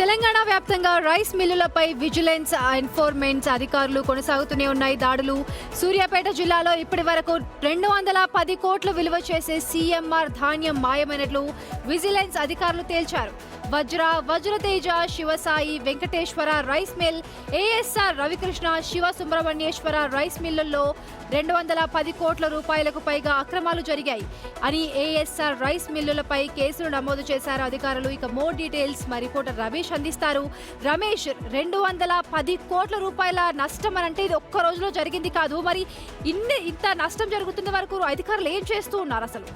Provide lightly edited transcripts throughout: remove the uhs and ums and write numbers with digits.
తెలంగాణ వ్యాప్తంగా rice మిల్లులపై vigilance enforcement అధికారులు కొనసాగుతూనే ఉన్నాయి దాడులు. సూర్యాపేట జిల్లాలో ఇప్పటి వరకు 210 కోట్లు విలువ చేసే సీఎంఆర్ ధాన్యం మాయమైనట్లు విజిలెన్స్ అధికారులు తేల్చారు. Vajrateja, Sivasai, Venkateswara rice mill, ASR Ravikrishna, Siva Subrahmanyeswara rice మిల్లుల్లో 210 కోట్ల రూపాయలకు పైగా అక్రమాలు జరిగాయి అని ఏఎస్ఆర్ రైస్ మిల్లులపై కేసులు నమోదు చేశారు అధికారులు. ఇక మోర్ డీటెయిల్స్ మా రిపోర్టర్ రమేష్ అందిస్తారు. రమేష్, 210 కోట్ల రూపాయల నష్టం అని అంటే ఇది ఒక్క రోజులో జరిగింది కాదు. మరి ఇంత నష్టం జరుగుతున్న వరకు అధికారులు ఏం చేస్తూ ఉన్నారు అసలు?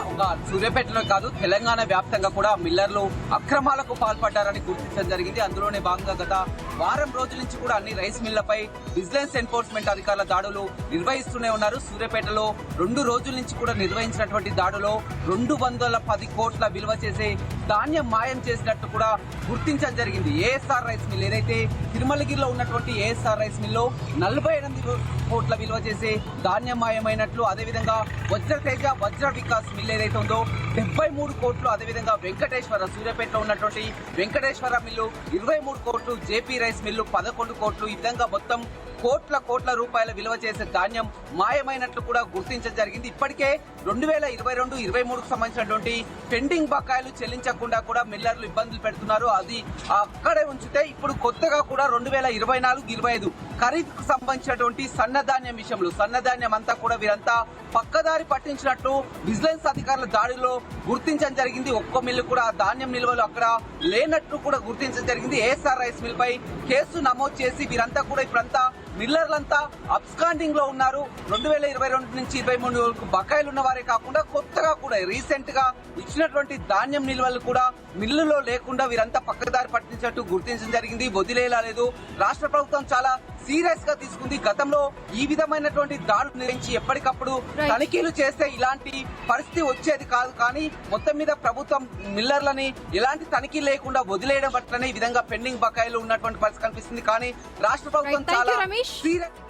ఒక సూర్యాపేటలో కాదు, తెలంగాణ వ్యాప్తంగా కూడా మిల్లర్లు అక్రమాలకు పాల్పడ్డారని గుర్తించడం జరిగింది. అందులోనే భాగంగా గత వారం రోజుల నుంచి కూడా అన్ని రైస్ మిల్లపై విజిలెన్స్ ఎన్ఫోర్స్మెంట్ అధికారుల దాడులు నిర్వహిస్తూనే ఉన్నారు. సూర్యాపేటలో 2 రోజుల నుంచి కూడా నిర్వహించినటువంటి దాడులో 210 కోట్ల విలువ చేసే ధాన్యం మాయం చేసినట్టు కూడా గుర్తించడం జరిగింది. ఏఎస్ఆర్ రైస్ మిల్, ఏదైతే తిరుమలగిరిలో ఉన్నటువంటి ఏఎస్ఆర్ రైస్ మిల్లో 48 కోట్ల విలువ చేసే ధాన్యం మాయమైనట్లు, అదేవిధంగా వజ్రతేజ, వజ్ర వికాస్ మిల్ ఏదైతే ఉందో 73 కోట్లు, అదేవిధంగా వెంకటేశ్వర, సూర్యాపేటలో ఉన్నటువంటి వెంకటేశ్వర మిల్లు 23 కోట్లు, జేపీ రైస్ మిల్లు 11 కోట్లు, ఈ విధంగా మొత్తం కోట్ల రూపాయల విలువ చేసే ధాన్యం మాయమైనట్లు కూడా గుర్తించడం జరిగింది. ఇప్పటికే 2022-23కు సంబంధించినటువంటి పెండింగ్ బకాయిలు చెల్లించకుండా కూడా మిల్లర్లు ఇబ్బందులు పెడుతున్నారు. అది అక్కడే ఉంచితే ఇప్పుడు కొత్తగా కూడా 2024-25 ఖరీఫ్కు సంబంధించినటువంటి సన్నధాన్యం విషయంలో సన్నధాన్యం అంతా కూడా వీరంతా పక్కదారి పట్టించినట్టు విజిలెన్స్ అధికారుల దాడిలో గుర్తించడం జరిగింది. ఒక్క మిల్లు కూడా ధాన్యం నిల్వలు అక్కడ లేనట్టు కూడా గుర్తించడం జరిగింది. ఏఎస్ఆర్ రైస్ మిల్ పై కేసు నమోదు చేసి వీరంతా కూడా ఇప్పుడంతా మిల్లర్లంతా అబ్స్కాండింగ్ లో ఉన్నారు. 2022 నుంచి 23 వరకు బకాయిలు ఉన్న వారే కాకుండా కొత్తగా కూడా రీసెంట్ గా ఇచ్చినటువంటి ధాన్యం నిల్వలు కూడా మిల్లులో లేకుండా వీరంతా పక్కదారి పట్టించినట్టు గుర్తించడం జరిగింది. వదిలేలా లేదు. రాష్ట్ర ప్రభుత్వం చాలా సీరియస్ గా తీసుకుంది. గతంలో ఈ విధమైనటువంటి దాడులు నిర్వహించి ఎప్పటికప్పుడు తనిఖీలు చేస్తే ఇలాంటి పరిస్థితి వచ్చేది కాదు. కానీ మొత్తం మీద ప్రభుత్వం మిల్లర్లని ఎలాంటి తనిఖీ లేకుండా వదిలేయడం పట్లనే ఈ విధంగా పెండింగ్ బకాయిలు ఉన్నటువంటి పరిస్థితి కనిపిస్తుంది. కానీ రాష్ట్ర ప్రభుత్వం చాలా సీరియస్